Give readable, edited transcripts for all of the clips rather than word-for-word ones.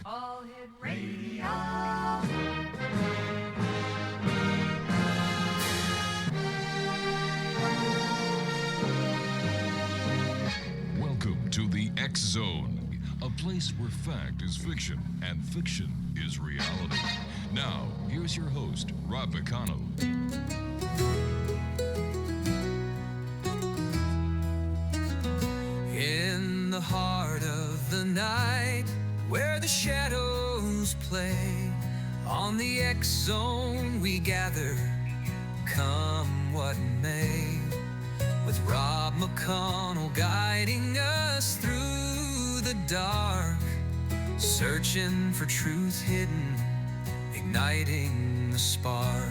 All Hit Radio. Welcome to the X Zone, a place where fact is fiction and fiction is reality. Now, here's your host, Rob McConnell. In the heart of the night, where the shadows play, on the X Zone we gather, come what may, with Rob McConnell guiding us through the dark, searching for truth hidden, igniting the spark.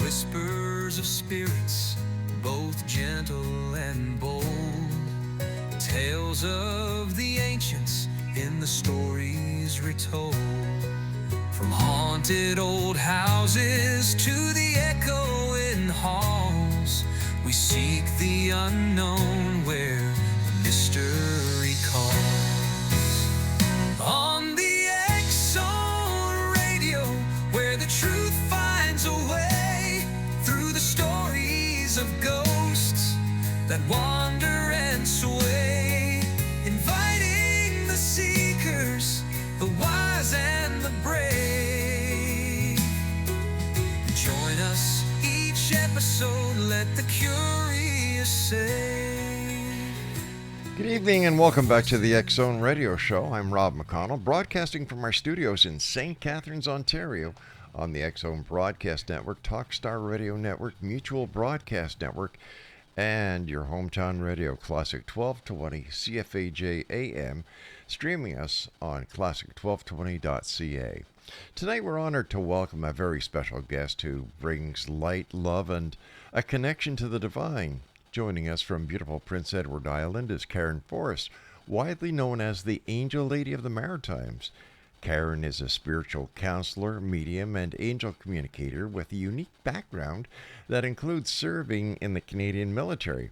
Whispers of spirits, both gentle and bold, tales of the ancients in the stories retold. From haunted old houses to the echoing halls, we seek the unknown where mystery calls. On the X-Zone Radio, where the truth finds a way through the stories of ghosts that wander and sway, inviting the seekers, the wise and the brave. Join us each episode, let the curious say. Good evening and welcome back to the X Zone Radio Show. I'm Rob McConnell, broadcasting from our studios in St. Catharines, Ontario, on the X Zone Broadcast Network, Talkstar Radio Network, Mutual Broadcast Network, and your hometown radio, Classic 1220 CFAJ AM, streaming us on classic1220.ca. Tonight we're honored to welcome a very special guest who brings light, love, and a connection to the divine. Joining us from beautiful Prince Edward Island is Karen FORREST, widely known as the Angel Lady of the Maritimes. Karen is a spiritual counselor, medium, and angel communicator with a unique background that includes serving in the Canadian military.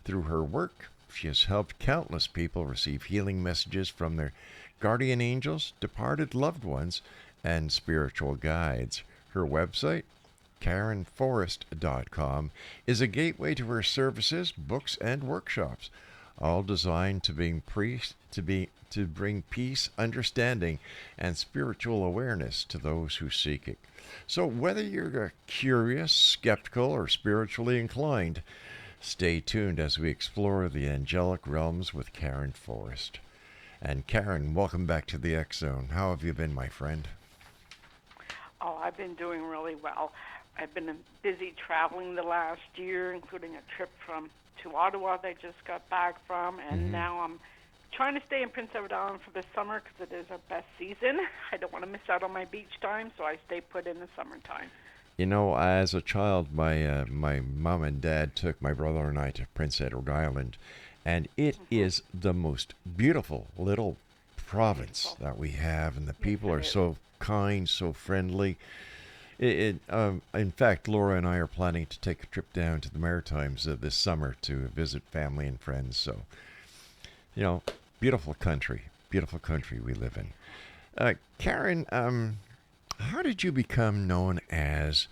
Through her work, she has helped countless people receive healing messages from their guardian angels, departed loved ones, and spiritual guides. Her website, KarenForrest.com, is a gateway to her services, books, and workshops, all designed to bring peace, understanding, and spiritual awareness to those who seek it. So whether you're curious, skeptical, or spiritually inclined, stay tuned as we explore the angelic realms with Karen FORREST. And Karen, welcome back to the X Zone. How have you been, my friend? Oh, I've been doing really well. I've been busy traveling the last year, including a trip to Ottawa that I just got back from, and now I'm trying to stay in Prince Edward Island for the summer because it is our best season. I don't want to miss out on my beach time, so I stay put in the summertime. You know, as a child, my mom and dad took my brother and I to Prince Edward Island, and it is the most beautiful little province that we have, and the people are so kind, so friendly. In fact, Laura and I are planning to take a trip down to the Maritimes this summer to visit family and friends. So, you know, beautiful country we live in. Karen, how did you become known as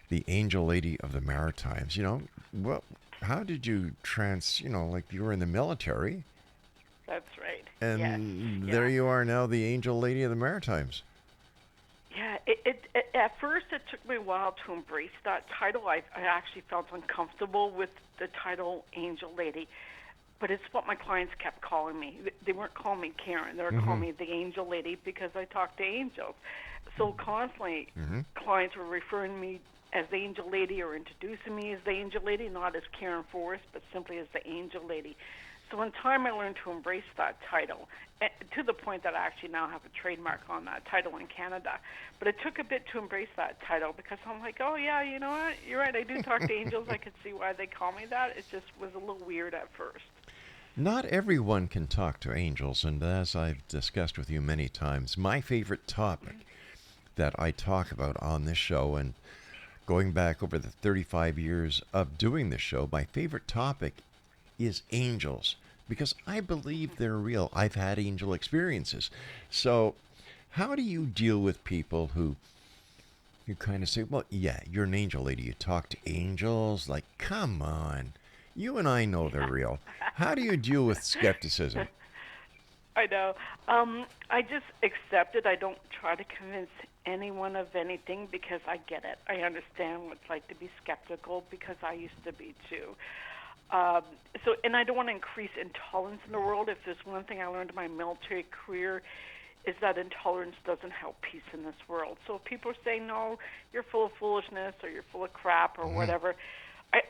the Angel Lady of the Maritimes? You know, how did you like you were in the military? That's right. And there you are now, the Angel Lady of the Maritimes. Yeah, at first it took me a while to embrace that title. I actually felt uncomfortable with the title Angel Lady, but it's what my clients kept calling me. They weren't calling me Karen. They were calling me the Angel Lady because I talked to angels. So constantly clients were referring to me as the Angel Lady or introducing me as the Angel Lady, not as Karen FORREST, but simply as the Angel Lady. So in time, I learned to embrace that title, to the point that I actually now have a trademark on that title in Canada. But it took a bit to embrace that title because I'm like, oh, yeah, you know what? You're right. I do talk to angels. I could see why they call me that. It just was a little weird at first. Not everyone can talk to angels, and as I've discussed with you many times, my favorite topic that I talk about on this show, and going back over the 35 years of doing this show, my favorite topic is angels, because I believe they're real. I've had angel experiences. So, how do you deal with people who you kind of say, well, yeah, you're an angel lady. You talk to angels. Like, come on. You and I know they're real. How do you deal with skepticism? I know. I just accept it. I don't try to convince anyone of anything because I get it. I understand what it's like to be skeptical because I used to be too. And I don't want to increase intolerance in the world. If there's one thing I learned in my military career, is that intolerance doesn't help peace in this world. So if people say, no, you're full of foolishness or you're full of crap or whatever,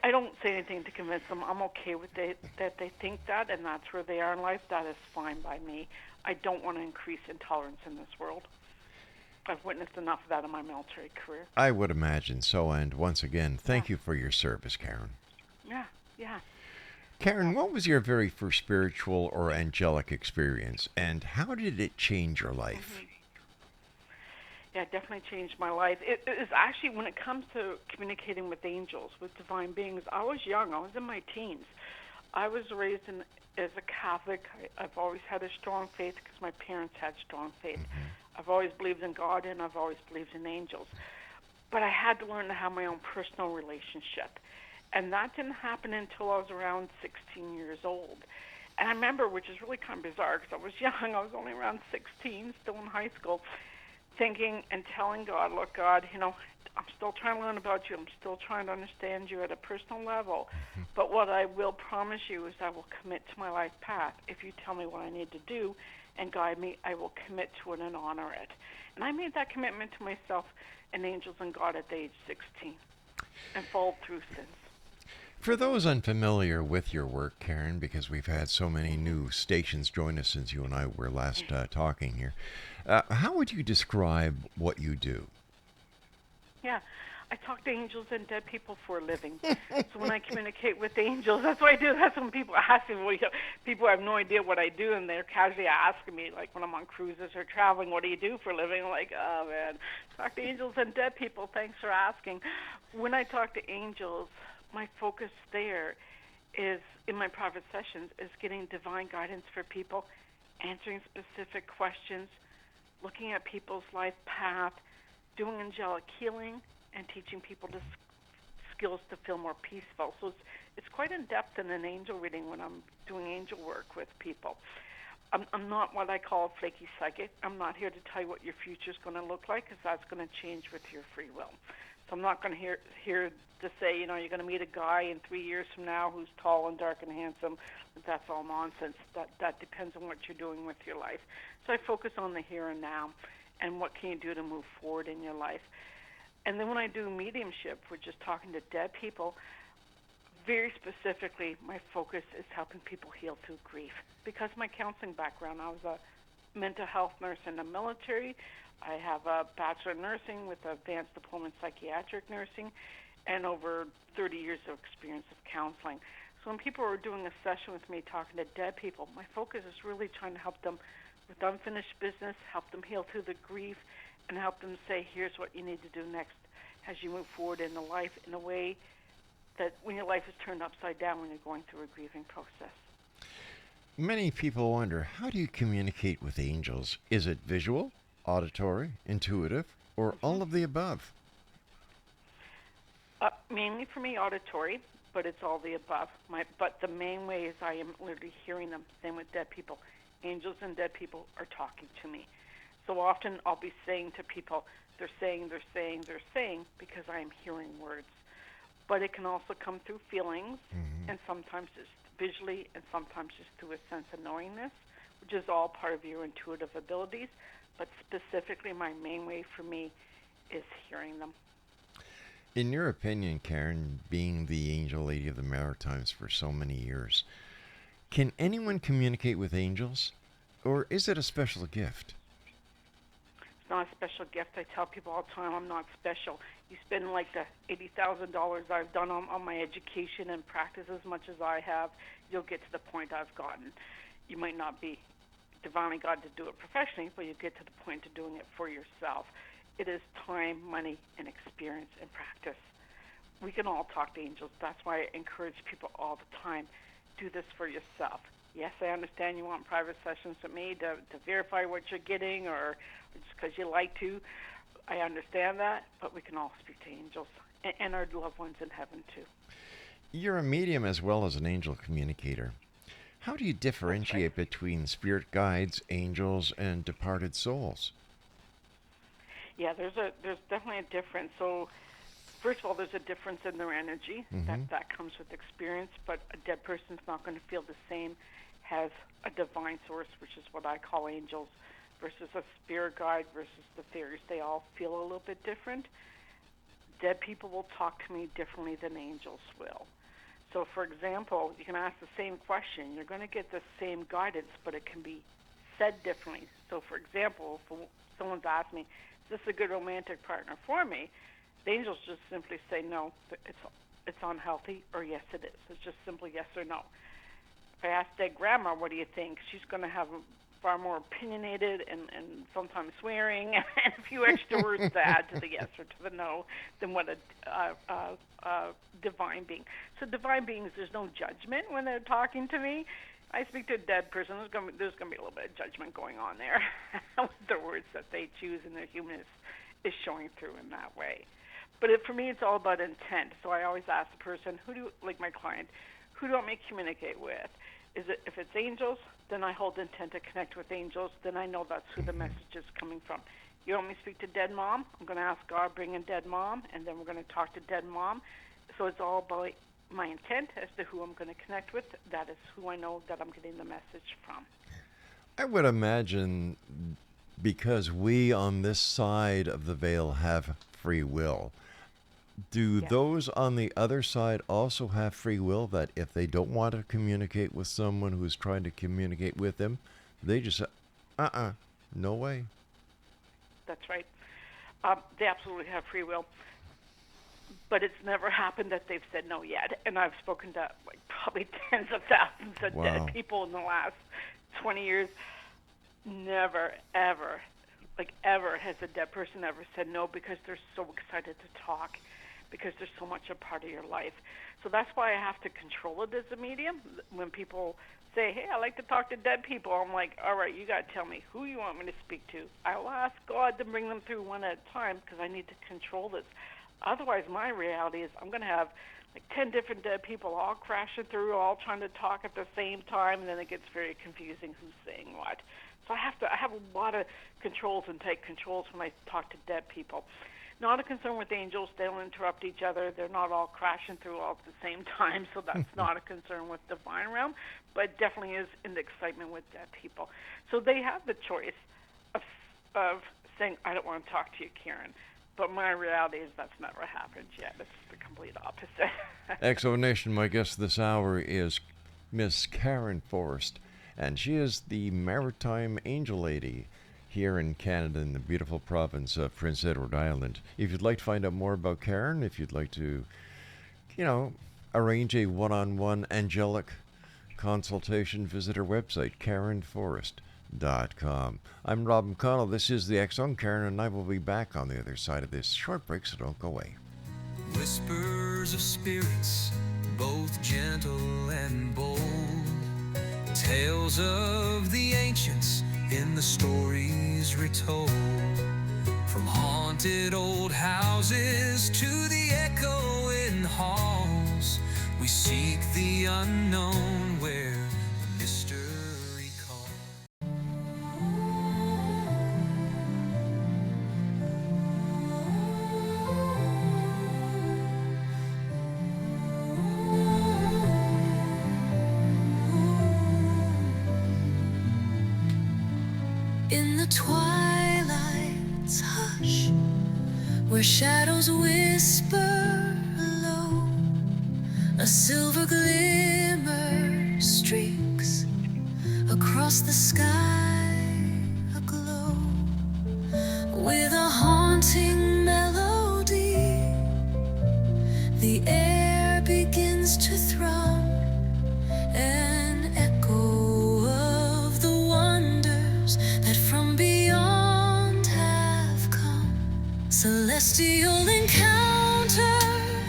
I don't say anything to convince them. I'm okay with that they think that, and that's where they are in life. That is fine by me. I don't want to increase intolerance in this world. I've witnessed enough of that in my military career. I would imagine so. And once again, thank you for your service, Karen. Yeah. Karen, what was your very first spiritual or angelic experience, and how did it change your life? Yeah, it definitely changed my life. It is actually, when it comes to communicating with angels, with divine beings, I was young. I was in my teens. I was raised as a Catholic. I've always had a strong faith because my parents had strong faith. I've always believed in God, and I've always believed in angels. But I had to learn to have my own personal relationship. And that didn't happen until I was around 16 years old. And I remember, which is really kind of bizarre because I was young, I was only around 16, still in high school, thinking and telling God, look, God, I'm still trying to learn about you. I'm still trying to understand you at a personal level. But what I will promise you is I will commit to my life path. If you tell me what I need to do and guide me, I will commit to it and honor it. And I made that commitment to myself and angels and God at the age 16 and followed through since. For those unfamiliar with your work, Karen, because we've had so many new stations join us since you and I were last talking here, how would you describe what you do? Yeah, I talk to angels and dead people for a living. So when I communicate with angels, that's what I do. That's when people ask me. People have no idea what I do, and they're casually asking me, like when I'm on cruises or traveling, what do you do for a living? I'm like, oh, man, talk to angels and dead people. Thanks for asking. When I talk to angels, my focus there is, in my private sessions, is getting divine guidance for people, answering specific questions, looking at people's life path, doing angelic healing, and teaching people the skills to feel more peaceful. So it's quite in-depth in an angel reading when I'm doing angel work with people. I'm not what I call a flaky psychic. I'm not here to tell you what your future is going to look like, because that's going to change with your free will. So I'm not going to here to say, you're going to meet a guy in 3 years from now who's tall and dark and handsome. That's all nonsense. That depends on what you're doing with your life. So I focus on the here and now and what can you do to move forward in your life. And then when I do mediumship, which is talking to dead people, very specifically, my focus is helping people heal through grief. Because of my counseling background, I was a mental health nurse in the military. I have a bachelor in nursing with an advanced diploma in psychiatric nursing and over 30 years of experience of counseling. So when people are doing a session with me talking to dead people, my focus is really trying to help them with unfinished business, help them heal through the grief, and help them say, here's what you need to do next as you move forward in the life in a way that when your life is turned upside down when you're going through a grieving process. Many people wonder, how do you communicate with angels? Is it visual, auditory, intuitive, or all of the above? Mainly for me, auditory, but it's all the above. But the main way is I am literally hearing them. Same with dead people. Angels and dead people are talking to me. So often I'll be saying to people, they're saying, because I am hearing words. But it can also come through feelings, and sometimes just visually, and sometimes just through a sense of knowingness, which is all part of your intuitive abilities. But specifically, my main way for me is hearing them. In your opinion, Karen, being the angel lady of the Maritimes for so many years, can anyone communicate with angels, or is it a special gift? It's not a special gift. I tell people all the time I'm not special. You spend like the $80,000 I've done on my education and practice as much as I have, you'll get to the point I've gotten. You might not be divinely God to do it professionally, but you get to the point of doing it for yourself. It is time, money, and experience and practice. We can all talk to angels. That's why I encourage people all the time, do this for yourself. Yes, I understand you want private sessions with me to verify what you're getting, or just because you like to. I understand that, but we can all speak to angels and our loved ones in heaven too. You're a medium as well as an angel communicator. How do you differentiate between spirit guides, angels, and departed souls? Yeah, there's definitely a difference. So, first of all, there's a difference in their energy. That comes with experience, but a dead person's not going to feel the same as a divine source, which is what I call angels, versus a spirit guide versus the fairies. They all feel a little bit different. Dead people will talk to me differently than angels will. So, for example, you can ask the same question. You're going to get the same guidance, but it can be said differently. So, for example, if someone's asked me, is this a good romantic partner for me? The angels just simply say, no, it's unhealthy, or yes, it is. It's just simply yes or no. If I ask dead grandma, what do you think? She's going to have a far more opinionated and sometimes swearing and a few extra words to add to the yes or to the no than what a divine being. So divine beings, there's no judgment when they're talking to me. I speak to a dead person, there's going to be a little bit of judgment going on there with the words that they choose, and their humanness is showing through in that way. But for me, it's all about intent. So I always ask the person, like my client, who do you want me to communicate with? If it's angels, then I hold intent to connect with angels. Then I know that's who the message is coming from. You want me to speak to dead mom? I'm going to ask God, bring in dead mom, and then we're going to talk to dead mom. So it's all about my intent as to who I'm going to connect with. That is who I know that I'm getting the message from. I would imagine because we on this side of the veil have free will, do those on the other side also have free will, that if they don't want to communicate with someone who's trying to communicate with them, they just say, no way? That's right. They absolutely have free will. But it's never happened that they've said no yet. And I've spoken to probably tens of thousands of dead people in the last 20 years. Never, ever, ever has a dead person ever said no, because they're so excited to talk, because there's so much a part of your life. So that's why I have to control it as a medium. When people say, hey, I like to talk to dead people, I'm like, all right, you got to tell me who you want me to speak to. I'll ask God to bring them through one at a time, because I need to control this. Otherwise, my reality is I'm going to have 10 different dead people all crashing through, all trying to talk at the same time, and then it gets very confusing who's saying what. So I have a lot of controls and tight controls when I talk to dead people. Not a concern with angels. They don't interrupt each other. They're not all crashing through all at the same time, so that's not a concern with divine realm, but it definitely is in the excitement with dead people. So they have the choice of saying, I don't want to talk to you, Karen. But my reality is that's never happened yet. It's the complete opposite. Exo Nation, my guest this hour is Miss Karen FORREST, and she is the Maritime Angel Lady here in Canada, in the beautiful province of Prince Edward Island. If you'd like to find out more about Karen, if you'd like to, arrange a one-on-one angelic consultation, visit her website, KarenForrest.com. I'm Rob McConnell. This is the X Zone. Karen and I will be back on the other side of this short break, so don't go away. Whispers of spirits, both gentle and bold. Tales of the ancients in the stories retold. From haunted old houses to the echoing halls, we seek the unknown where the mystery calls. In the twilight's hush, where shadows whisper low, a silver glimmer streaks across the sky aglow, with a haunting melody. The air begins to thrum, an echo of the wonders that from beyond have come. Celestial encounter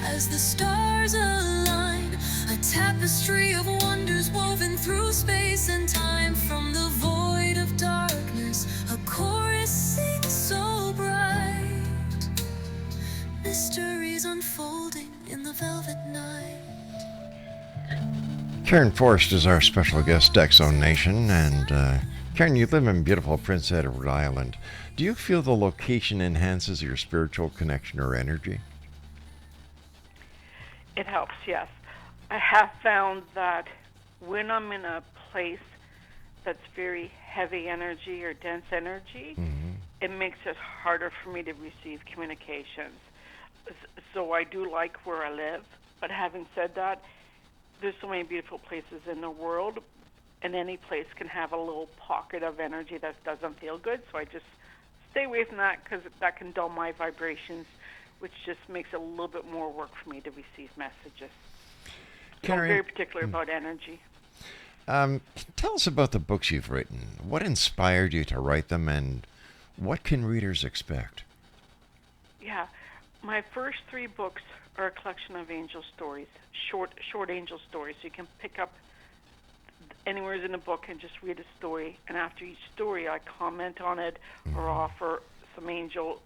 as the stars align, a tapestry of wonders woven through through space and time, from the void of darkness, a chorus sings so bright. Mysteries unfolding in the velvet night. Karen Forrest is our special guest, X Zone Nation, and Karen, you live in beautiful Prince Edward Island. Do you feel the location enhances your spiritual connection or energy? It helps, yes. I have found that when I'm in a place that's very heavy energy or dense energy, it makes it harder for me to receive communications. So I do like where I live, but having said that, there's so many beautiful places in the world, and any place can have a little pocket of energy that doesn't feel good, so I just stay away from that because that can dull my vibrations, which just makes it a little bit more work for me to receive messages. Karen, I'm very particular about energy. Tell us about the books you've written. What inspired you to write them, and what can readers expect? Yeah, my first 3 books are a collection of angel stories, short angel stories. So you can pick up anywhere in the book and just read a story. And after each story, I comment on it or offer some angel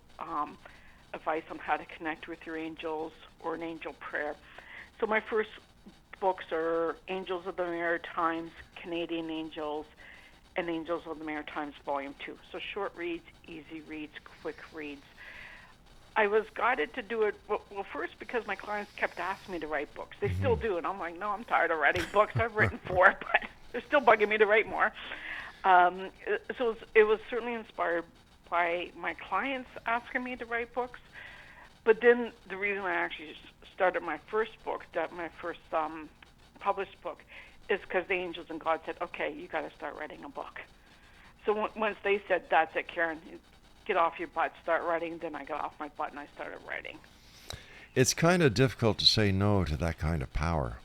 advice on how to connect with your angels or an angel prayer. So my first books are Angels of the Maritimes, Canadian Angels, and Angels of the Maritimes Volume 2. So short reads, easy reads, quick reads. I was guided to do it, well, first because my clients kept asking me to write books. They still do, and I'm like, no, I'm tired of writing books. I've written 4, but they're still bugging me to write more. So it was certainly inspired by my clients asking me to write books. But then the reason I actually started my first book, my first published book, is because the angels and God said, okay, you got to start writing a book. So once they said, that's it, Karen, get off your butt, start writing, then I got off my butt and I started writing. It's kind of difficult to say no to that kind of power.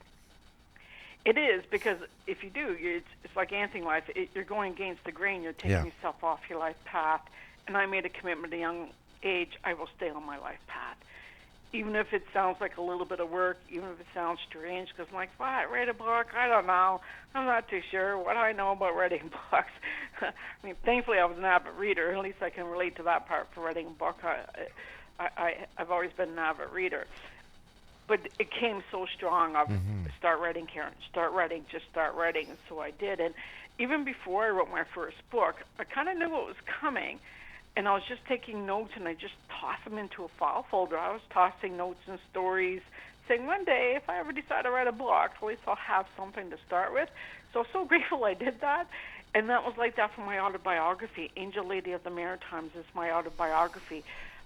It is, because if you do, it's like anything in life. You're going against the grain. You're taking yourself off your life path. And I made a commitment at a young age, I will stay on my life path. Even if it sounds like a little bit of work, even if it sounds strange, because I'm like, what, write a book? I don't know. I'm not too sure. What do I know about writing books? I mean, thankfully I was an avid reader. At least I can relate to that part for writing a book. I've always been an avid reader. But it came so strong of start writing, Karen, start writing, just start writing. And so I did. And even before I wrote my first book, I kind of knew what was coming. And I was just taking notes, and I just tossed them into a file folder. I was tossing notes and stories, saying one day, if I ever decide to write a book, at least I'll have something to start with. So I'm so grateful I did that. And that was like that for my autobiography. Angel Lady of the Maritimes is my autobiography,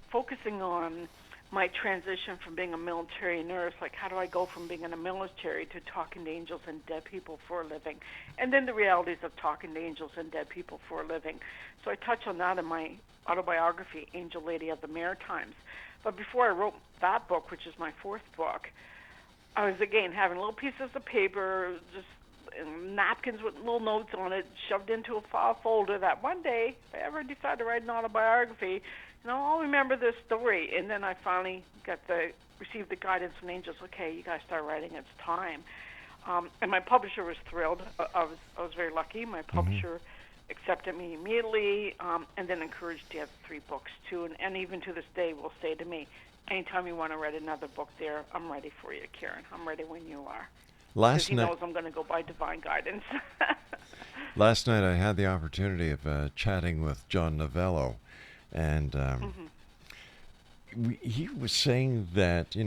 focusing on my transition from being a military nurse, like how do I go from being in the military to talking to angels and dead people for a living, and then the realities of talking to angels and dead people for a living. So I touch on that in my autobiography, Angel Lady of the Maritimes. But before I wrote that book, which is my 4th book, I was, again, having little pieces of paper, just napkins with little notes on it, shoved into a file folder that one day, if I ever decide to write an autobiography, I'll remember this story. And then I finally received the guidance from angels. Okay, you guys start writing. It's time. And my publisher was thrilled. I was very lucky. My publisher accepted me immediately, and then encouraged to have 3 books too. And even to this day, will say to me, anytime you want to write another book, there, I'm ready for you, Karen. I'm ready when you are. Because he knows I'm going to go by divine guidance. Last night, I had the opportunity of chatting with John Novello. And he was saying that,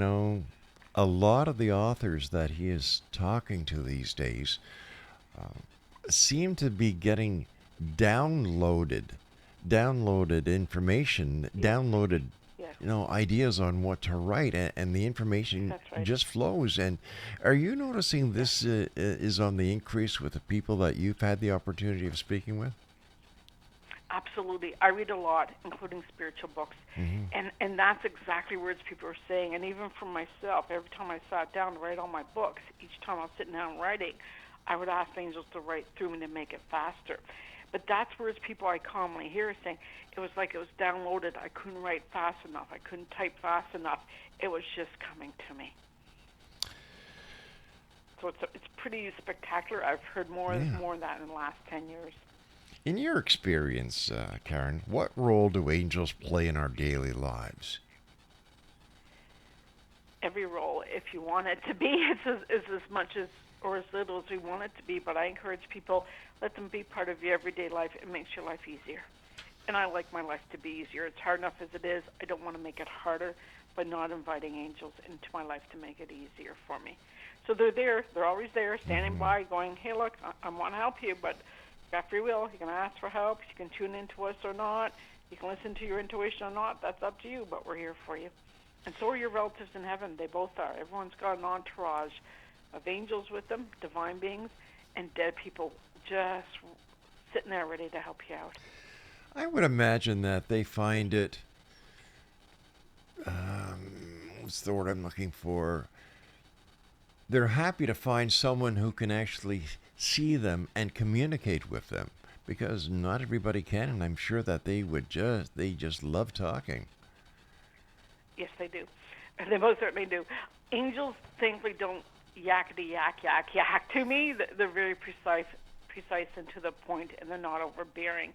a lot of the authors that he is talking to these days seem to be getting downloaded information, downloaded ideas on what to write, and the information just flows. And are you noticing this is on the increase with the people that you've had the opportunity of speaking with? Absolutely. I read a lot, including spiritual books. And that's exactly words people are saying. And even for myself, every time I sat down to write all my books, each time I was sitting down writing, I would ask angels to write through me to make it faster. But that's words people I commonly hear saying, it was like it was downloaded. I couldn't write fast enough. I couldn't type fast enough. It was just coming to me. So it's pretty spectacular. I've heard more Yeah. of that in the last 10 years. In your experience, Karen, what role do angels play in our daily lives? Every role, if you want it to be, it's as much as or as little as we want it to be. But I encourage people, let them be part of your everyday life. It makes your life easier. And I like my life to be easier. It's hard enough as it is. I don't want to make it harder by not inviting angels into my life to make it easier for me. So they're there. They're always there, standing by, going, hey, look, I want to help you, but you got free will. You can ask for help. You can tune into us or not. You can listen to your intuition or not. That's up to you, but we're here for you. And so are your relatives in heaven. They both are. Everyone's got an entourage of angels with them, divine beings, and dead people just sitting there ready to help you out. I would imagine that they find it, what's the word I'm looking for? They're happy to find someone who can actually see them and communicate with them, because not everybody can, and I'm sure that they just love talking. Yes, they do. They most certainly do. Angels thankfully don't yakety yak to me. They're very precise and to the point, and they're not overbearing.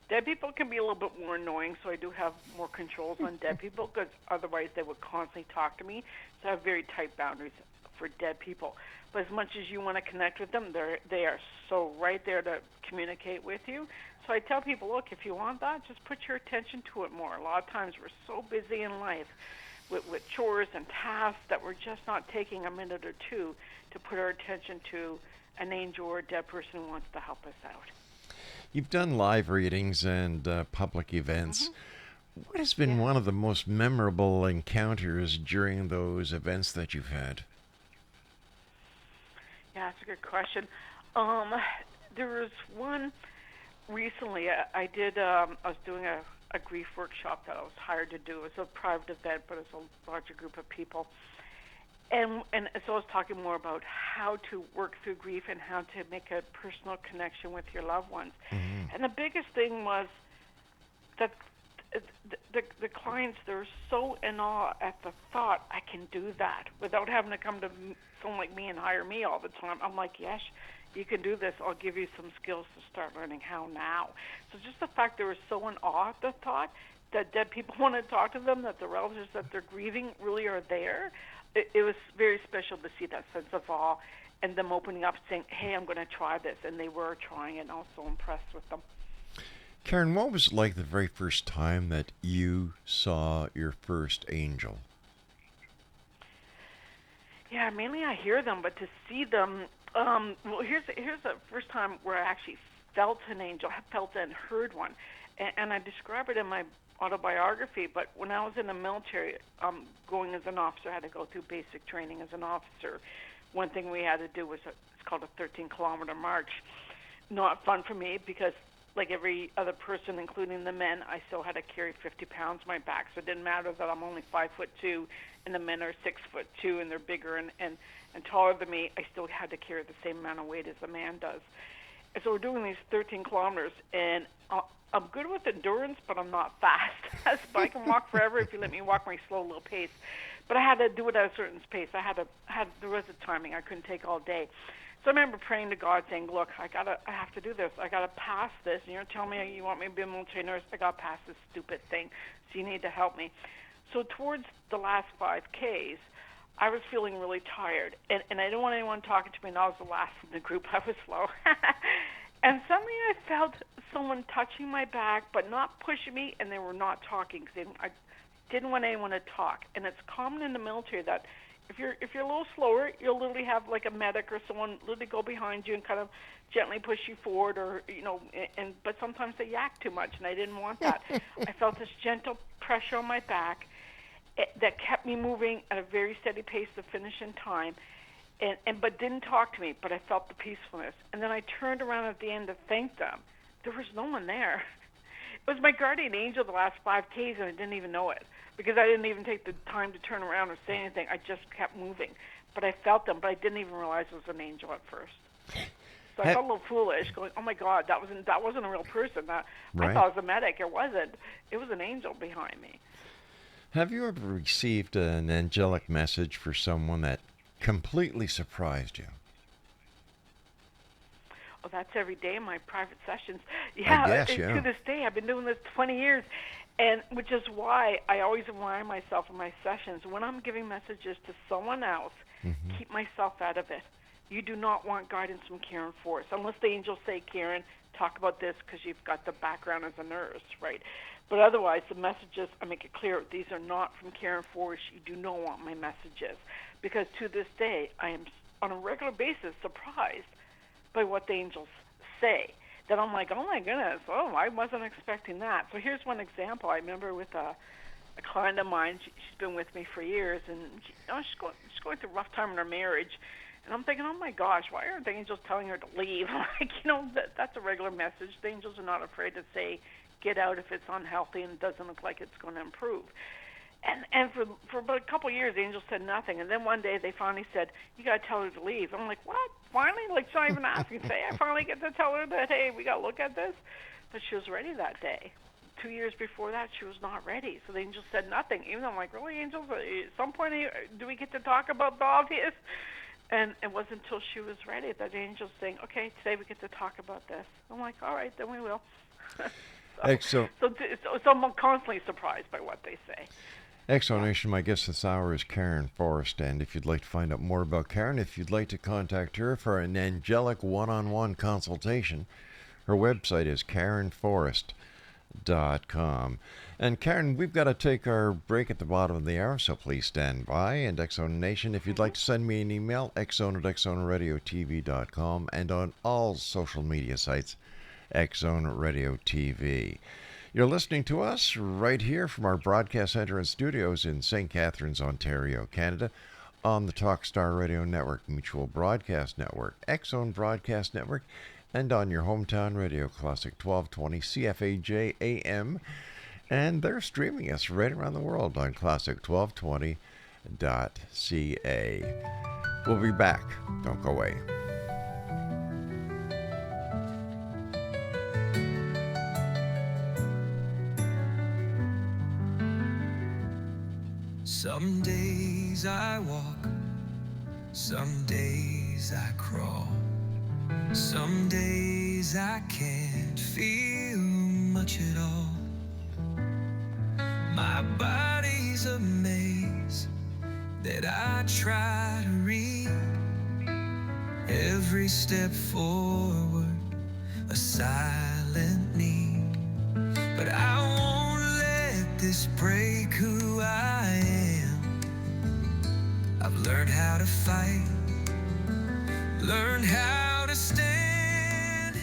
Dead people can be a little bit more annoying, so I do have more controls on dead people, because otherwise they would constantly talk to me. So I have very tight boundaries for dead people. But as much as you want to connect with them, they are so right there to communicate with you. So I tell people, look, if you want that, just put your attention to it more. A lot of times we're so busy in life with chores and tasks that we're just not taking a minute or two to put our attention to an angel or a dead person who wants to help us out. You've done live readings and public events. What has been one of the most memorable encounters during those events that you've had? Yeah, that's a good question. There was one recently. I was doing a grief workshop that I was hired to do. It was a private event, but it was a larger group of people. And so I was talking more about how to work through grief and how to make a personal connection with your loved ones. Mm-hmm. And the biggest thing was that the clients, they're so in awe at the thought I can do that without having to come to someone like me and hire me all the time. I'm like, yes, you can do this. I'll give you some skills to start learning how now. So just the fact they were so in awe at the thought that dead people want to talk to them, that the relatives that they're grieving really are there. It was very special to see that sense of awe and them opening up saying, hey, I'm going to try this. And they were trying it, and I was so impressed with them. Karen, what was it like the very first time that you saw your first angel? Yeah, mainly I hear them, but to see them, well, here's the first time where I actually felt an angel. I felt and heard one. And I describe it in my autobiography, but when I was in the military, going as an officer, I had to go through basic training as an officer. One thing we had to do was it's called a 13-kilometer march. Not fun for me because, like every other person, including the men, I still had to carry 50 pounds on my back. So it didn't matter that I'm only 5'2", and the men are 6'2", and they're bigger and taller than me. I still had to carry the same amount of weight as a man does. And so we're doing these 13 kilometers, and I'm good with endurance, but I'm not fast. But I can walk forever if you let me walk my slow little pace. But I had to do it at a certain pace. There was a timing. I couldn't take all day. So I remember praying to God, saying, "Look, I have to do this. I gotta pass this. And you're telling me you want me to be a military nurse? I gotta pass this stupid thing. So you need to help me." So towards the last 5Ks, I was feeling really tired, and I didn't want anyone talking to me. And I was the last in the group. I was slow, and suddenly I felt someone touching my back, but not pushing me, and they were not talking because I didn't want anyone to talk. And it's common in the military that if you're a little slower, you'll literally have like a medic or someone literally go behind you and kind of gently push you forward, or but sometimes they yak too much, and I didn't want that. I felt this gentle pressure on my back that kept me moving at a very steady pace to finish in time, but didn't talk to me. But I felt the peacefulness, and then I turned around at the end to thank them. There was no one there. It was my guardian angel the last 5Ks, and I didn't even know it because I didn't even take the time to turn around or say anything. I just kept moving. But I felt them, but I didn't even realize it was an angel at first. So I felt a little foolish, going, "Oh my God, that wasn't a real person. I thought it was a medic. It wasn't. It was an angel behind me." Have you ever received an angelic message for someone that completely surprised you? Oh, that's every day in my private sessions. Yeah, I guess, and yeah. to this day, I've been doing this 20 years, and which is why I always remind myself in my sessions, when I'm giving messages to someone else, keep myself out of it. You do not want guidance from Karen Forrest, unless the angels say, Karen, talk about this because you've got the background as a nurse, right? But otherwise, the messages, I make it clear, these are not from Karen Forrest. You do not want my messages. Because to this day, I am on a regular basis surprised by what the angels say. That I'm like, oh my goodness, oh, I wasn't expecting that. So here's one example. I remember with a client of mine, she's been with me for years, and she's going through a rough time in her marriage. And I'm thinking, oh my gosh, why aren't the angels telling her to leave? Like, that's a regular message. The angels are not afraid to say, get out if it's unhealthy and it doesn't look like it's going to improve. And for about a couple of years, the angels said nothing. And then one day they finally said, you got to tell her to leave. I'm like, what? Finally? Like, she's not even asking. Say, I finally get to tell her that, hey, we got to look at this? But she was ready that day. 2 years before that, she was not ready. So the angels said nothing. Even though I'm like, really, angels? At some point, do we get to talk about the obvious? And it wasn't until she was ready that the angels saying, okay, today we get to talk about this. I'm like, all right, then we will. So I'm constantly surprised by what they say. Explanation, my guest this hour is Karen Forrest, and if you'd like to find out more about Karen, if you'd like to contact her for an angelic one-on-one consultation, her website is KarenForrest.com. And Karen, we've got to take our break at the bottom of the hour, so please stand by. And Exxon Nation, if you'd like to send me an email, exxon@exxonradiotv.com, and on all social media sites, Exxon Radio TV. You're listening to us right here from our broadcast center and studios in St. Catharines, Ontario, Canada, on the Talkstar Radio Network, Mutual Broadcast Network, Exxon Broadcast Network, and on your hometown radio, Classic 1220 CFAJ AM. And they're streaming us right around the world on classic1220.ca. We'll be back. Don't go away. Some days I walk, some days I crawl, some days I can't feel much at all. My body's a maze that I try to read. Every step forward, a silent need. But I won't let this break who I am. I've learned how to fight, learned how to stand.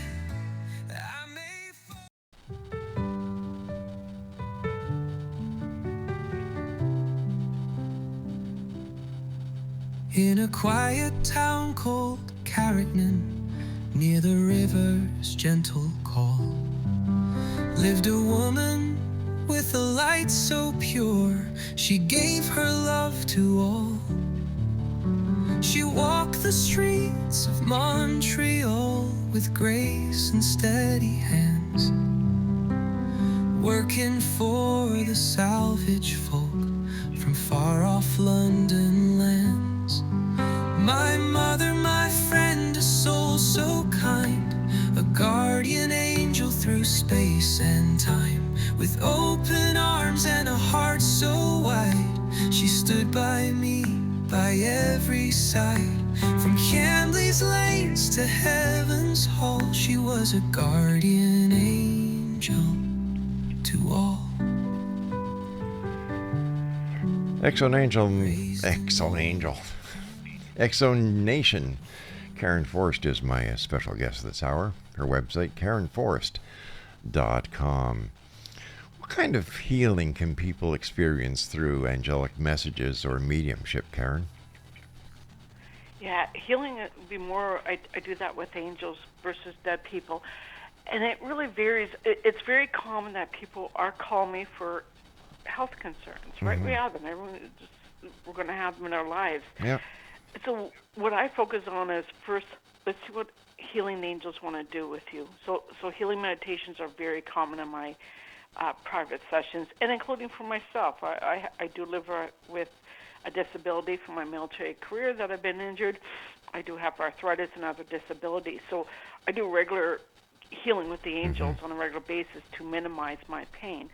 I may fall. In a quiet town called Carricknan, near the river's gentle call, lived a woman with a light so pure, she gave her love to all. She walked the streets of Montreal with grace and steady hands, working for the salvage folk from far off London lands. My mother, my friend, a soul so kind, a guardian angel through space and time. With open arms and a heart so wide, she stood by me, by every side. From Camley's lanes to heaven's hall, she was a guardian angel to all. Exxon Nation. Karen Forrest is my special guest this hour. Her website, KarenForrest.com. What kind of healing can people experience through angelic messages or mediumship, Karen? Yeah, healing would be more, I do that with angels versus dead people. And it really varies. It's very common that people are calling me for health concerns, right? We have them. We're going to have them in our lives. Yeah. So what I focus on is first, let's see what healing angels want to do with you. So healing meditations are very common in my private sessions, and including for myself. I do live with a disability from my military career that I've been injured, I do have arthritis and other disabilities. So I do regular healing with the angels on a regular basis to minimize my pain.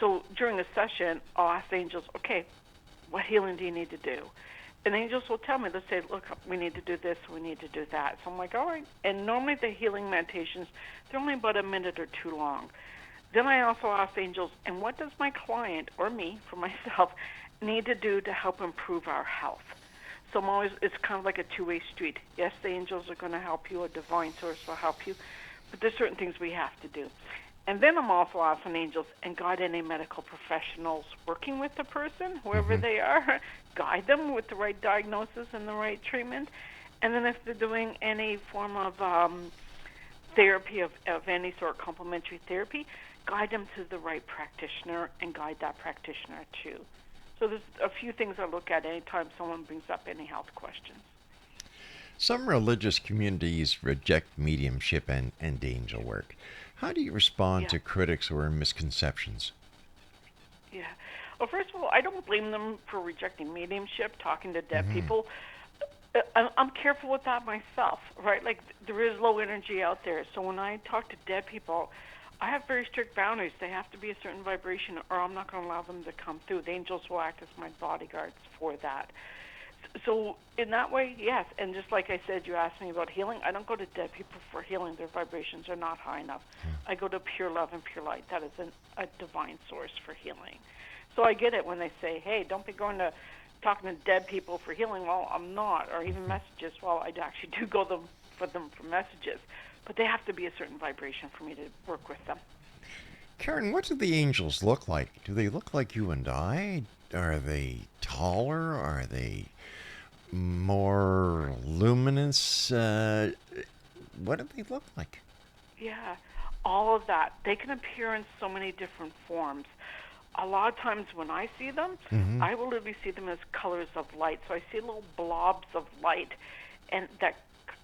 So during a session, I'll ask the angels, okay, what healing do you need to do? And the angels will tell me, they'll say, look, we need to do this, we need to do that. So I'm like, all right. And normally the healing meditations, they're only about a minute or two long. Then I also ask the angels, and what does my client, or me, for myself, need to do to help improve our health? So I'm always, it's kind of like a two-way street. Yes, the angels are going to help you, a divine source will help you, but there's certain things we have to do. And then I'm also asking angels and guide any medical professionals working with the person, whoever they are, guide them with the right diagnosis and the right treatment. And then if they're doing any form of therapy of any sort, complementary therapy, guide them to the right practitioner and guide that practitioner too. So there's a few things I look at anytime someone brings up any health questions. Some religious communities reject mediumship and angel work. How do you respond to critics or misconceptions? Yeah. Well, first of all, I don't blame them for rejecting mediumship, talking to dead people. I'm careful with that myself, right? Like, there is low energy out there. So when I talk to dead people, I have very strict boundaries. They have to be a certain vibration, or I'm not going to allow them to come through. The angels will act as my bodyguards for that. So in that way, yes. And just like I said, you asked me about healing. I don't go to dead people for healing. Their vibrations are not high enough. I go to pure love and pure light. That is a divine source for healing. So I get it when they say, hey, don't be going to talking to dead people for healing. Well, I'm not. Or even messages. Well, I actually do go for them for messages. But they have to be a certain vibration for me to work with them. Karen, what do the angels look like? Do they look like you and I? Are they taller? Are they more luminous? What do they look like? Yeah, all of that. They can appear in so many different forms. A lot of times when I see them, I will literally see them as colors of light. So I see little blobs of light and that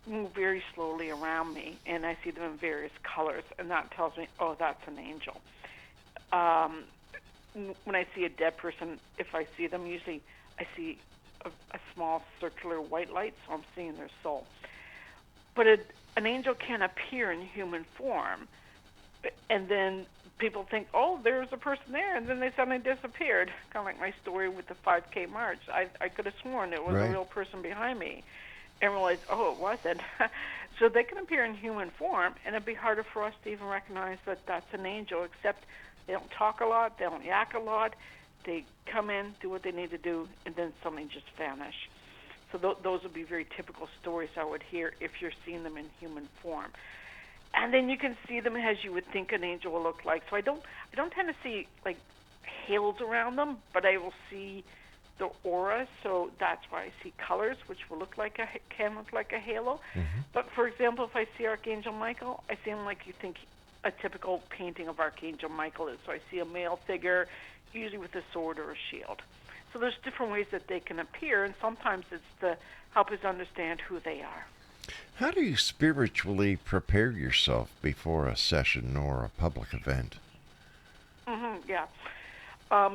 move very slowly around me, and I see them in various colors, and that tells me, oh, that's an angel. When I see a dead person, if I see them, usually I see a small circular white light, so I'm seeing their soul. But an angel can appear in human form, and then people think, oh, there's a person there, and then they suddenly disappeared. Kind of like my story with the 5K march. I could have sworn it was a real person behind me, and realized, oh, it wasn't. So they can appear in human form, and it'd be harder for us to even recognize that that's an angel, except they don't talk a lot, they don't yak a lot. They come in, do what they need to do, and then suddenly just vanish. So those would be very typical stories I would hear if you're seeing them in human form. And then you can see them as you would think an angel will look like. So I don't tend to see like halos around them, but I will see the aura. So that's why I see colors, which will can look like a halo. But for example, if I see Archangel Michael, I see him like you think a typical painting of Archangel Michael is. So I see a male figure, usually with a sword or a shield. So there's different ways that they can appear, and sometimes it's to help us understand who they are. How do you spiritually prepare yourself before a session or a public event? Yeah.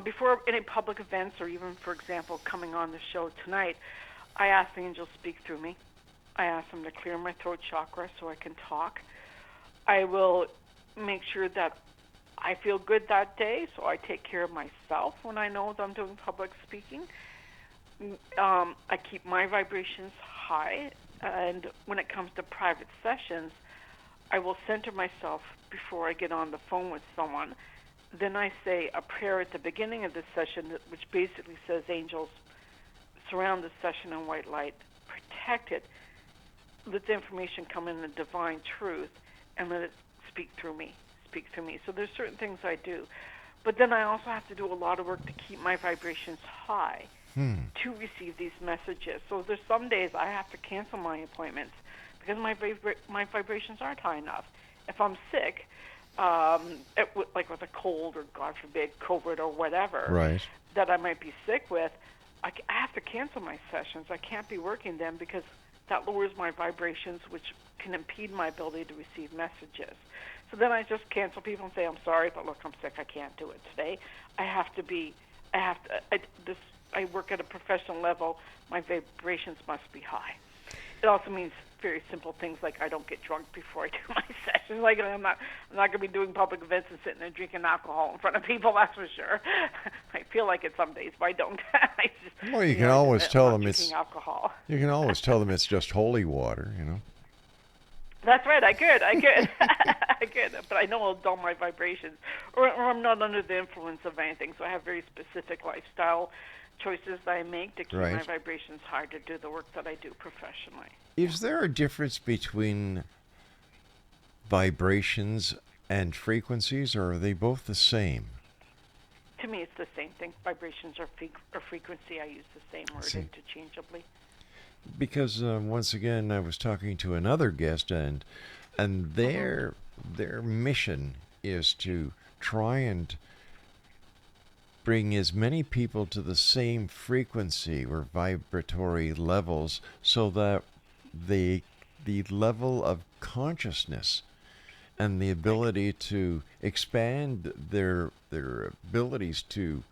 Before any public events, or even, for example, coming on the show tonight, I ask the angels to speak through me. I ask them to clear my throat chakra so I can talk. I will make sure that I feel good that day, so I take care of myself when I know that I'm doing public speaking. I keep my vibrations high, and when it comes to private sessions, I will center myself before I get on the phone with someone. Then I say a prayer at the beginning of the session, which basically says, angels, surround the session in white light, protect it, let the information come in the divine truth, and let it speak through me. So there's certain things I do. But then I also have to do a lot of work to keep my vibrations high to receive these messages. So there's some days I have to cancel my appointments because my vibrations aren't high enough. If I'm sick, like with a cold or, God forbid, COVID or whatever that I might be sick with, I have to cancel my sessions. I can't be working them because that lowers my vibrations, which can impede my ability to receive messages. So then I just cancel people and say, I'm sorry, but look, I'm sick. I can't do it today. This I work at a professional level, my vibrations must be high. It also means very simple things like I don't get drunk before I do my sessions. Like I'm not going to be doing public events and sitting there drinking alcohol in front of people. That's for sure. I feel like it some days, but I don't. I just, Well, you can always tell them it's alcohol. You can always tell them it's just holy water, you know. That's right. I could. I could. But I know it'll dull my vibrations, or I'm not under the influence of anything. So I have very specific lifestyle choices that I make to keep Right. my vibrations high to do the work that I do professionally. Is there a difference between vibrations and frequencies, or are they both the same? To me, it's the same thing. Vibrations or frequency, I use the same word See. interchangeably. Because once again, I was talking to another guest, and their mission is to try and bring as many people to the same frequency or vibratory levels, so that the level of consciousness and the ability to expand their abilities to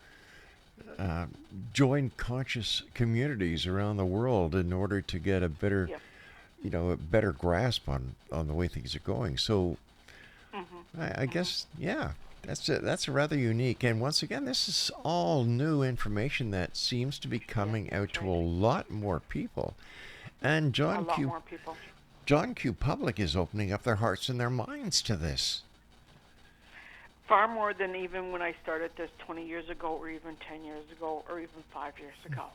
join conscious communities around the world in order to get a better, a better grasp on the way things are going. So I guess, yeah, that's it. That's rather unique. And once again, this is all new information that seems to be coming out to a lot more people. And A lot more people. John Q. Public is opening up their hearts and their minds to this. Far more than even when I started this 20 years ago, or even 10 years ago, or even 5 years ago.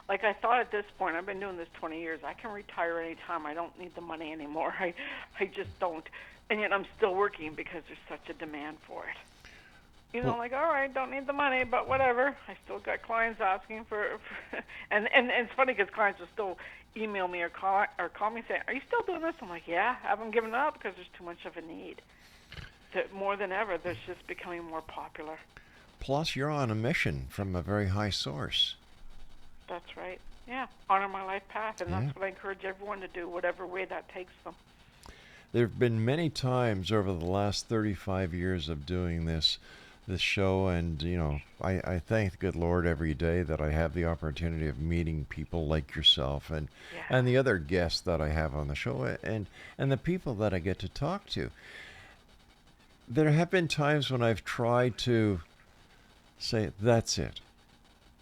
Like I thought at this point, I've been doing this 20 years, I can retire anytime. I don't need the money anymore. I just don't. And yet I'm still working because there's such a demand for it. You know, like, all right, don't need the money, but whatever. I still got clients asking for and it's funny because clients will still email me or call me saying, are you still doing this? I'm like, yeah, I haven't given up because there's too much of a need. More than ever, there's just becoming more popular. Plus, you're on a mission from a very high source. That's right. Yeah, honor my life path, and that's what I encourage everyone to do, whatever way that takes them. There have been many times over the last 35 years of doing this show, and I thank the good Lord every day that I have the opportunity of meeting people like yourself and the other guests that I have on the show, and the people that I get to talk to. There have been times when I've tried to say, that's it,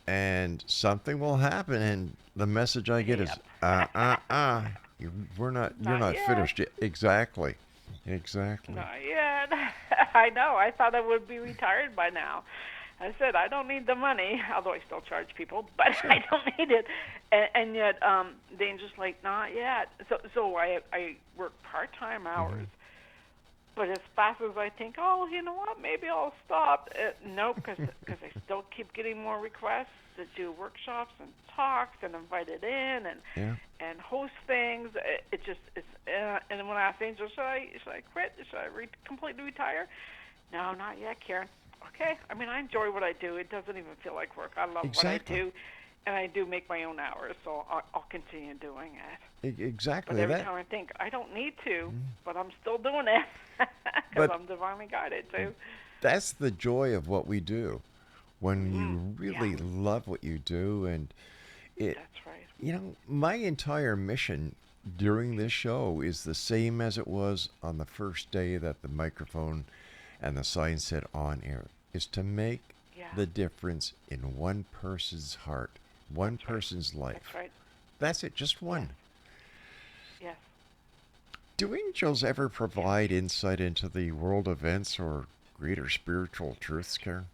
and something will happen, and the message I get is, you're not finished yet. Exactly. Not yet. I know. I thought I would be retired by now. I said, I don't need the money, although I still charge people, but I don't need it. And yet, the angel's like, not yet. So I work part-time hours. But as fast as I think, oh, you know what, maybe I'll stop. No, because I still keep getting more requests to do workshops and talks and invited in and host things. And when I ask Angel, should I quit? Should I completely retire? No, not yet, Karen. Okay. I mean, I enjoy what I do. It doesn't even feel like work. I love what I do. And I do make my own hours, so I'll continue doing it. Exactly. But every time I think, I don't need to, but I'm still doing it because I'm divinely guided too. That's the joy of what we do. When you really love what you do, and That's right. My entire mission during this show is the same as it was on the first day that the microphone and the sign said on air, is to make the difference in one person's heart, one person's life. That's right. That's it, just one. Yes. Do angels ever provide insight into the world events or greater spiritual truths, Karen?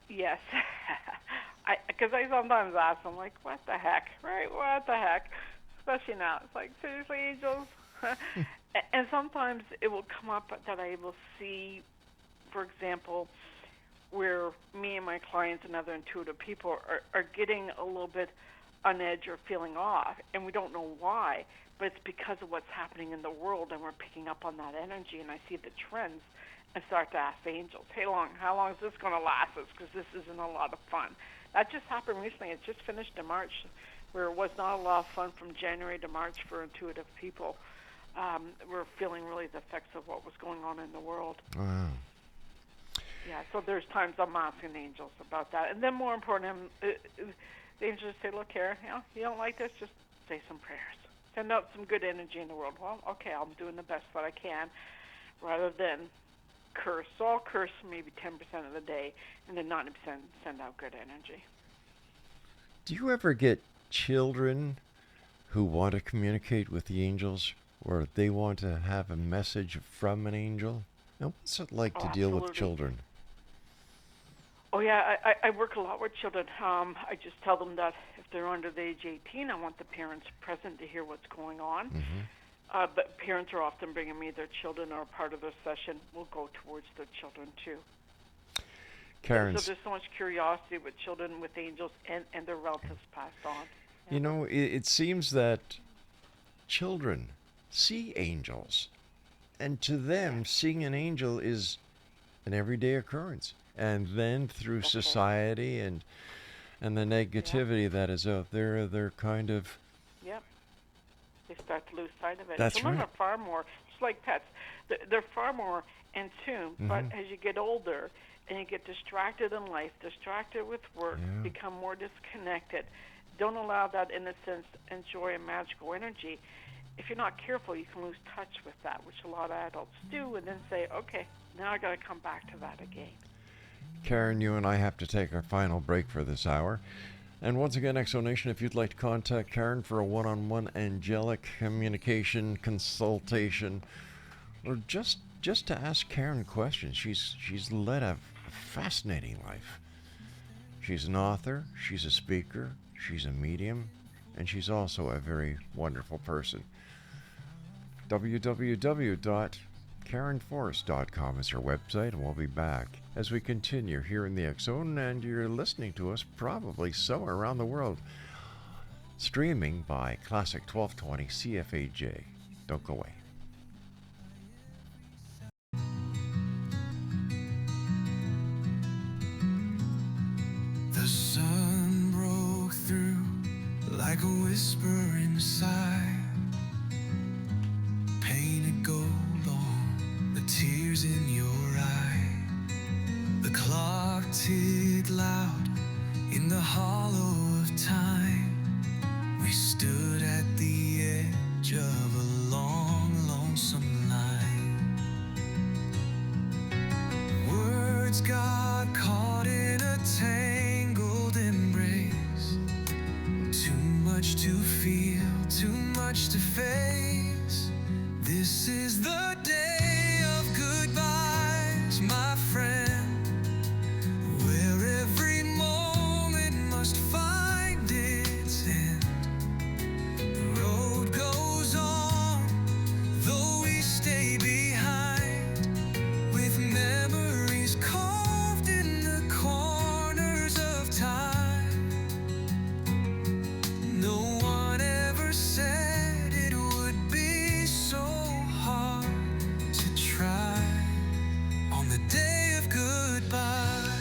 Yes. Because I sometimes ask them, like, what the heck, right? What the heck? Especially now. It's like, seriously, angels? And sometimes it will come up that I will see, for example, where me and my clients and other intuitive people are getting a little bit on edge or feeling off, and we don't know why, but it's because of what's happening in the world, and we're picking up on that energy, and I see the trends and start to ask the angels, hey, how long is this going to last us, because this isn't a lot of fun. That just happened recently. It just finished in March, where it was not a lot of fun from January to March for intuitive people. We're feeling really the effects of what was going on in the world. Wow. Yeah, so there's times I'm asking the angels about that. And then more important, the angels say, look here, you don't like this, just say some prayers. Send out some good energy in the world. Well, okay, I'm doing the best that I can, rather than curse. So I'll curse maybe 10% of the day, and then 90% send out good energy. Do you ever get children who want to communicate with the angels, or they want to have a message from an angel? Now, what's it like Oh, to deal with absolutely. children? Oh, yeah, I work a lot with children. I just tell them that if they're under the age 18, I want the parents present to hear what's going on. Mm-hmm. But parents are often bringing me their children, or part of their session will go towards their children, too. Karen, So there's so much curiosity with children, with angels, and their relatives passed on. Yeah. you know, it seems that children see angels, and to them, seeing an angel is an everyday occurrence. And then through Okay. society and the negativity that is out there, they're kind of. Yep. They start to lose sight of it. That's Children right. are far more, just like pets, they're far more in tune. But Mhm. as you get older and you get distracted in life, distracted with work, Yeah. become more disconnected, don't allow that innocence and joy and magical energy. If you're not careful, you can lose touch with that, which a lot of adults do, and then say, okay, now I got to come back to that again. Karen, you and I have to take our final break for this hour. And once again, Exonation, if you'd like to contact Karen for a one-on-one angelic communication consultation, or just to ask Karen questions. She's led a fascinating life. She's an author, she's a speaker, she's a medium, and she's also a very wonderful person. www.karenforrest.com is her website, and we'll be back as we continue here in the X Zone, and you're listening to us probably somewhere around the world, streaming by Classic 1220 CFAJ. Don't go away. The sun broke through like a whisper inside, painted gold on the tears in your eye. The clock ticked loud in the hollow of time. We stood at the edge of a long, lonesome line. Words got caught in a tangled embrace. Too much to feel, too much to face. This is the day of goodbyes, my friend, where every moment must find its end. The road goes on, though we stay behind, with memories carved in the corners of time. No one ever said it would be so hard to try on the day of goodbye.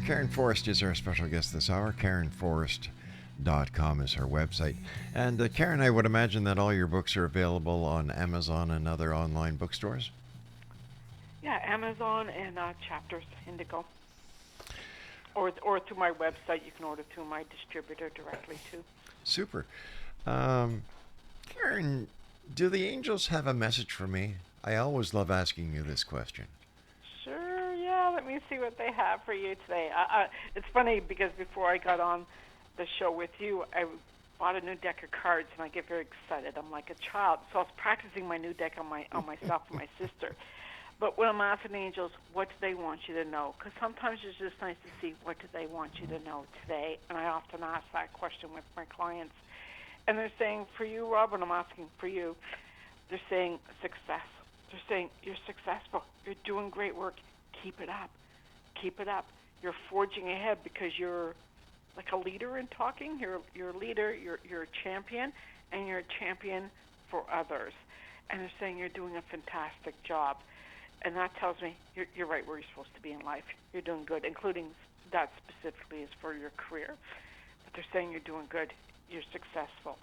Karen Forrest is our special guest this hour. KarenForrest.com is her website. And Karen, I would imagine that all your books are available on Amazon and other online bookstores? Yeah, Amazon and Chapters Indigo. Or through my website, you can order through my distributor directly, too. Super. Karen, do the angels have a message for me? I always love asking you this question. Sure, yeah. Let me see what they have for you today. It's funny because before I got on the show with you, I bought a new deck of cards, and I get very excited. I'm like a child. So I was practicing my new deck on myself and my sister. But when I'm asking the angels, what do they want you to know? Because sometimes it's just nice to see what do they want you to know today. And I often ask that question with my clients. And they're saying, for you, Rob, and I'm asking for you, they're saying success. They're saying you're successful. You're doing great work. Keep it up. Keep it up. You're forging ahead because you're like a leader in talking. You're a leader. You're a champion, and you're a champion for others. And they're saying you're doing a fantastic job. And that tells me you're right where you're supposed to be in life. You're doing good, including that specifically is for your career. But they're saying you're doing good. You're successful.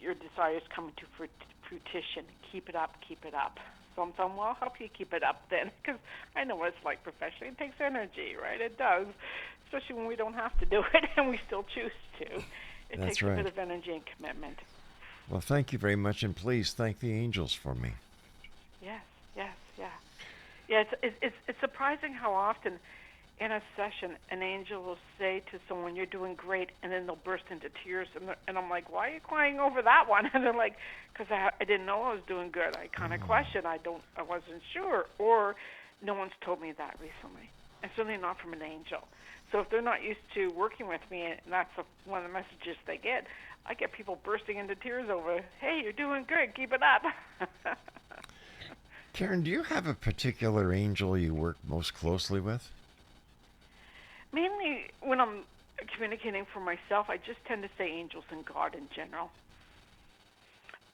Your desire is coming to fruition. Keep it up. Keep it up. So I'm telling them, well, I'll help you keep it up then, because I know what it's like professionally. It takes energy, right? It does, especially when we don't have to do it and we still choose to. It That's takes a right. bit of energy and commitment. Well, thank you very much, and please thank the angels for me. Yes, yes, yeah. Yeah, it's surprising how often in a session an angel will say to someone, "You're doing great," and then they'll burst into tears, and I'm like, "Why are you crying over that one?" And they're like, "Because I didn't know I was doing good. I kind of questioned. I wasn't sure, or no one's told me that recently, and certainly not from an angel." So if they're not used to working with me, and that's one of the messages they get, I get people bursting into tears over, "Hey, you're doing good. Keep it up." Karen, do you have a particular angel you work most closely with? Mainly when I'm communicating for myself, I just tend to say angels and God in general.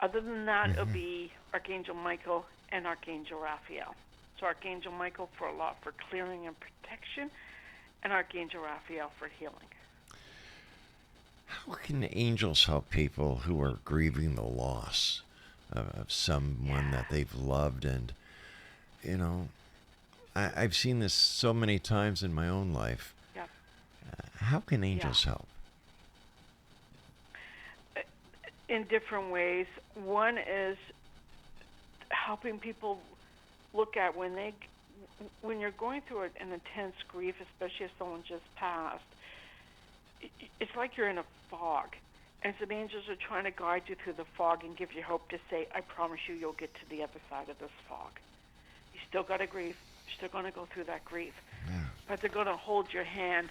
Other than that, it'll be Archangel Michael and Archangel Raphael. So Archangel Michael for a lot for clearing and protection, and Archangel Raphael for healing. How can angels help people who are grieving the loss of someone that they've loved? And, you know, I've seen this so many times in my own life. Yeah. How can angels help? In different ways. One is helping people look at when you're going through an intense grief, especially if someone just passed. It's like you're in a fog, and some angels are trying to guide you through the fog and give you hope to say, "I promise you, you'll get to the other side of this fog. You still got to grieve. You're still going to go through that grief, but they're going to hold your hand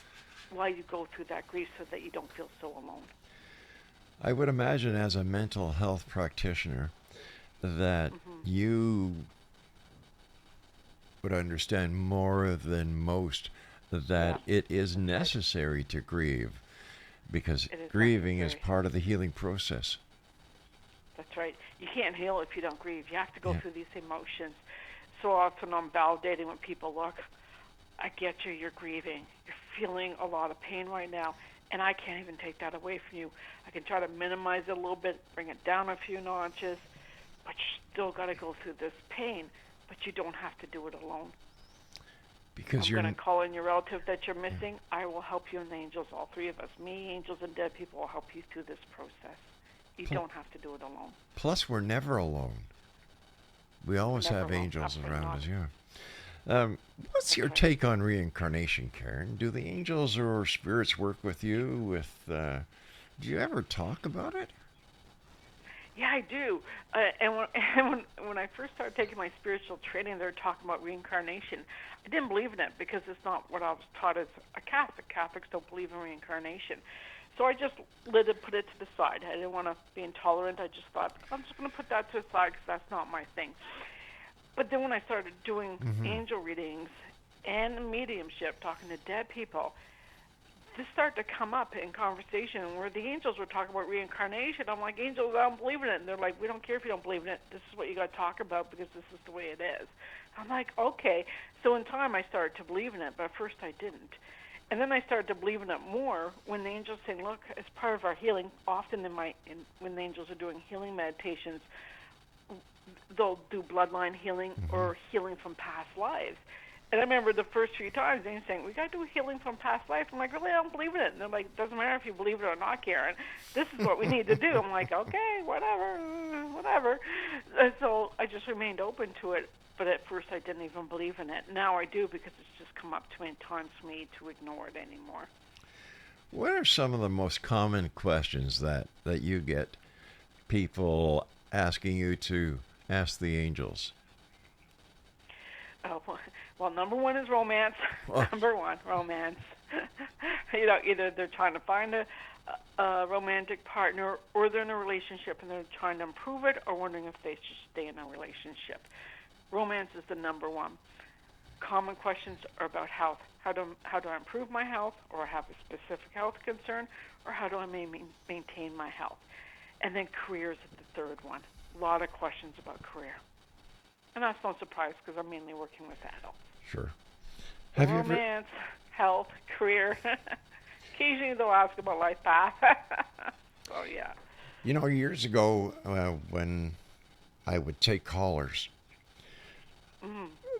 while you go through that grief, so that you don't feel so alone." I would imagine, as a mental health practitioner, that you would understand more than most that it is necessary to grieve, because grieving is part of the healing process. That's right. You can't heal if you don't grieve. You have to go through these emotions. So often I'm validating when people look, "I get you, you're grieving. You're feeling a lot of pain right now, and I can't even take that away from you. I can try to minimize it a little bit, bring it down a few notches, but you still got to go through this pain, but you don't have to do it alone. Because I'm going to call in your relative that you're missing. I will help you and the angels, all three of us. Me, angels, and dead people will help you through this process. You don't have to do it alone." Plus, we're never alone. We always have angels around us, what's your take on reincarnation, Karen? Do the angels or spirits work with you? Do you ever talk about it? Yeah, I do. And when I first started taking my spiritual training, they were talking about reincarnation. I didn't believe in it because it's not what I was taught as a Catholic. Catholics don't believe in reincarnation. So I just put it to the side. I didn't want to be intolerant. I just thought, I'm just going to put that to the side because that's not my thing. But then when I started doing angel readings and mediumship, talking to dead people, this started to come up in conversation where the angels were talking about reincarnation. I'm like, "Angels, I don't believe in it." And they're like, "We don't care if you don't believe in it. This is what you got to talk about because this is the way it is." I'm like, "Okay." So in time, I started to believe in it, but at first I didn't. And then I started to believe in it more when the angels saying, "Look, as part of our healing, often when the angels are doing healing meditations, they'll do bloodline healing or healing from past lives." And I remember the first few times they were saying, "We got to do healing from past life." I'm like, "Really? I don't believe in it." And they're like, "It doesn't matter if you believe it or not, Karen. This is what we need to do." I'm like, "Okay, whatever." And so I just remained open to it. But at first I didn't even believe in it. Now I do because it's just come up too many times for me to ignore it anymore. What are some of the most common questions that you get people asking you to ask the angels? Well, number one is romance. Number one, romance. Either they're trying to find a romantic partner, or they're in a relationship and they're trying to improve it, or wondering if they should stay in a relationship. Romance is the number one. Common questions are about health. How do I improve my health, or have a specific health concern, or how do I maintain my health? And then career is the third one. A lot of questions about career. And that's no surprise because I'm mainly working with adults. Sure. So romance, health, career. Occasionally they'll ask about life path. So yeah. Years ago when I would take callers,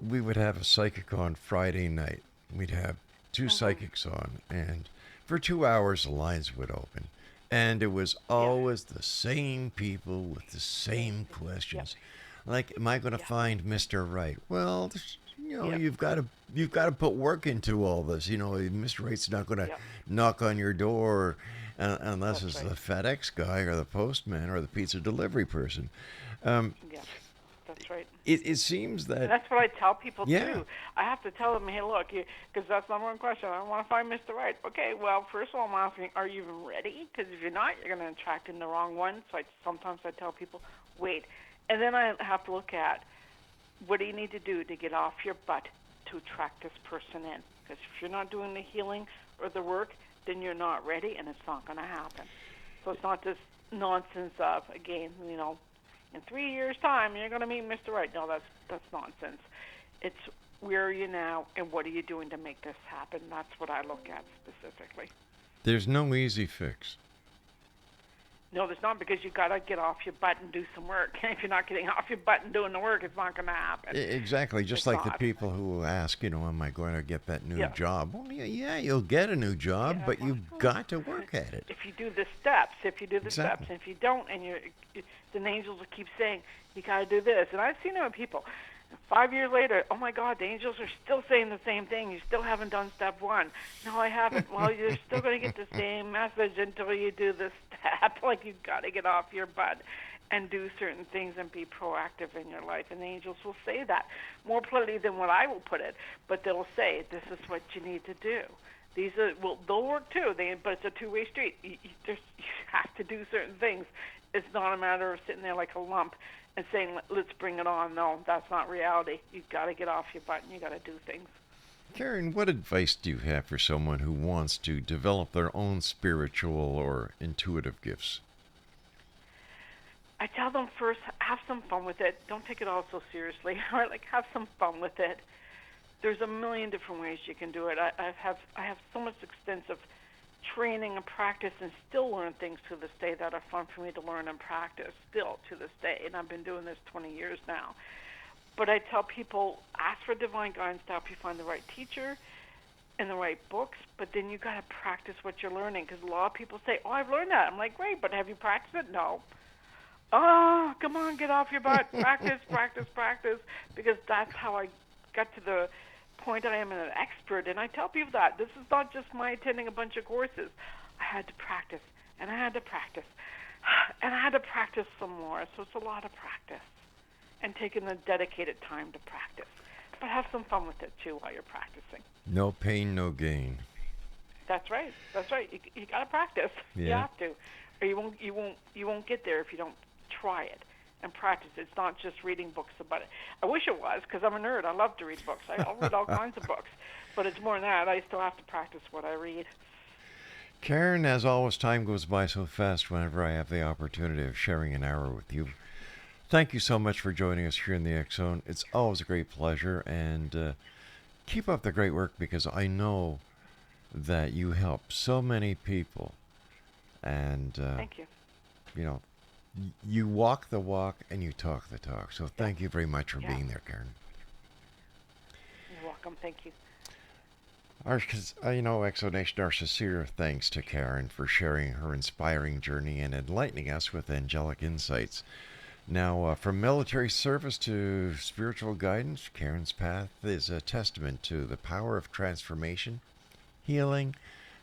we would have a psychic on Friday night. We'd have two Mm-hmm. psychics on, and for 2 hours the lines would open. And it was always the same people with the same questions. Like, am I going to find Mr. Right? Well, Yep. you've got to put work into all this. Mr. Right's not going to Yep. knock on your door unless That's it's right. the FedEx guy or the postman or the pizza delivery person. Yeah, that's right. It seems And that that's what I tell people Yeah. too. I have to tell them, hey, look, because that's the number one question. I want to find Mr. Right. Okay, well, first of all, I'm asking, are you even ready? Because if you're not, you're going to attract in the wrong one. So sometimes I tell people, wait, and then I have to look at what do you need to do to get off your butt to attract this person in? Because if you're not doing the healing or the work, then you're not ready, and it's not going to happen. So it's not this nonsense of, again, in 3 years' time, you're going to meet Mr. Right. No, that's nonsense. It's where are you now, and what are you doing to make this happen? That's what I look at specifically. there's no easy fix. No, there's not, because you got to get off your butt and do some work. And if you're not getting off your butt and doing the work, it's not going to happen. Exactly, just It's like the not. people who ask, am I going to get that new Yeah. job? Well, yeah, you'll get a new job, Yeah. but you've got to work at it. If you do the steps, Exactly. and if you don't, and the angels will keep saying, you got to do this. And I've seen it with people. 5 years later, oh my God, the angels are still saying the same thing. You still haven't done step one. No, I haven't. Well, you're still going to get the same message until you do the step. Like, you've got to get off your butt and do certain things and be proactive in your life. And the angels will say that more politely than what I will put it. But they'll say, this is what you need to do. They'll work too, but it's a two-way street. You have to do certain things. It's not a matter of sitting there like a lump and saying, let's bring it on. No, that's not reality. You've got to get off your butt and you've got to do things. Karen, what advice do you have for someone who wants to develop their own spiritual or intuitive gifts? I tell them first, have some fun with it. Don't take it all so seriously. All right, like, have some fun with it. There's a million different ways you can do it. I have so much extensive training and practice, and still learn things to this day that are fun for me to learn and practice still to this day. And I've been doing this 20 years now. But I tell people, ask for divine guidance to help you find the right teacher and the right books, but then you got to practice what you're learning, because a lot of people say, oh, I've learned that. I'm like, great, but have you practiced it? No. Oh, come on, get off your butt. Practice, practice, practice, because that's how I got to the point I am an expert. And I tell people that. This is not just my attending a bunch of courses. I had to practice, and I had to practice, and I had to practice some more. So it's a lot of practice and taking the dedicated time to practice. But have some fun with it, too, while you're practicing. No pain, no gain. That's right. That's right. You got to practice. You Yeah. have to, or you won't get there if you don't try it and practice. It's not just reading books about it. I wish it was, because I'm a nerd. I love to read books. I'll read all kinds of books, but it's more than that. I still have to practice what I read. Karen, as always, time goes by so fast whenever I have the opportunity of sharing an hour with you. Thank you so much for joining us here in the X Zone. It's always a great pleasure, and keep up the great work, because I know that you help so many people, and Thank you. You walk the walk and you talk the talk. So thank you very much for Yeah. being there, Karen. You're welcome. Thank you. Exonation, our sincere thanks to Karen for sharing her inspiring journey and enlightening us with angelic insights. Now, from military service to spiritual guidance, Karen's path is a testament to the power of transformation, healing,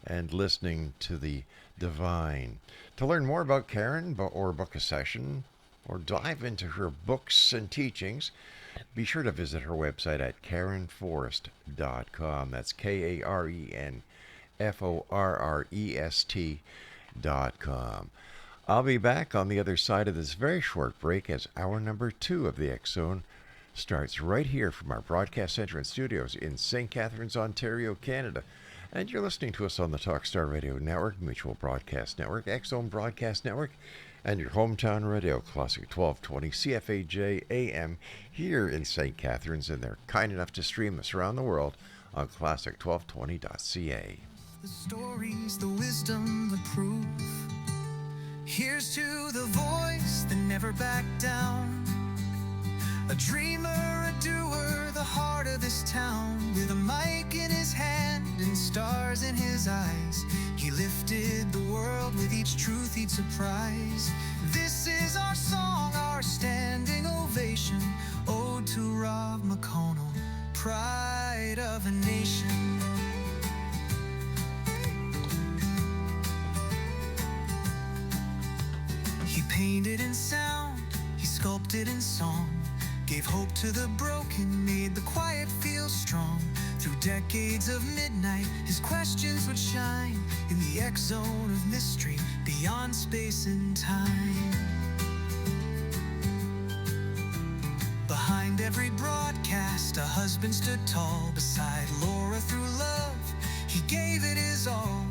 and listening to the divine. To learn more about Karen or book a session or dive into her books and teachings, be sure to visit her website at KarenForrest.com. That's KarenForrest.com. I'll be back on the other side of this very short break as hour number 2 of the X Zone starts right here from our broadcast center and studios in St. Catharines, Ontario, Canada. And you're listening to us on the Talkstar Radio Network, Mutual Broadcast Network, X Zone Broadcast Network, and your hometown radio, Classic 1220 CFAJ AM, here in St. Catharines. And they're kind enough to stream us around the world on classic1220.ca. The stories, the wisdom, the proof. Here's to the voice that never backed down. A dreamer, a doer, this town with a mic in his hand and stars in his eyes. He lifted the world with each truth he'd surprise. This is our song, our standing ovation. Ode to Rob McConnell, pride of a nation. He painted in sound, he sculpted in song, gave hope to the broken, made the quiet feel strong. Through decades of midnight, his questions would shine in the X zone of mystery, beyond space and time. Behind every broadcast, a husband stood tall. Beside Laura through love, he gave it his all.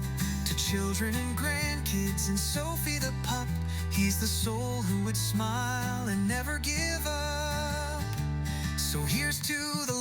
To children and grandkids and Sophie the pup, he's the soul who would smile and never give up. So here's to the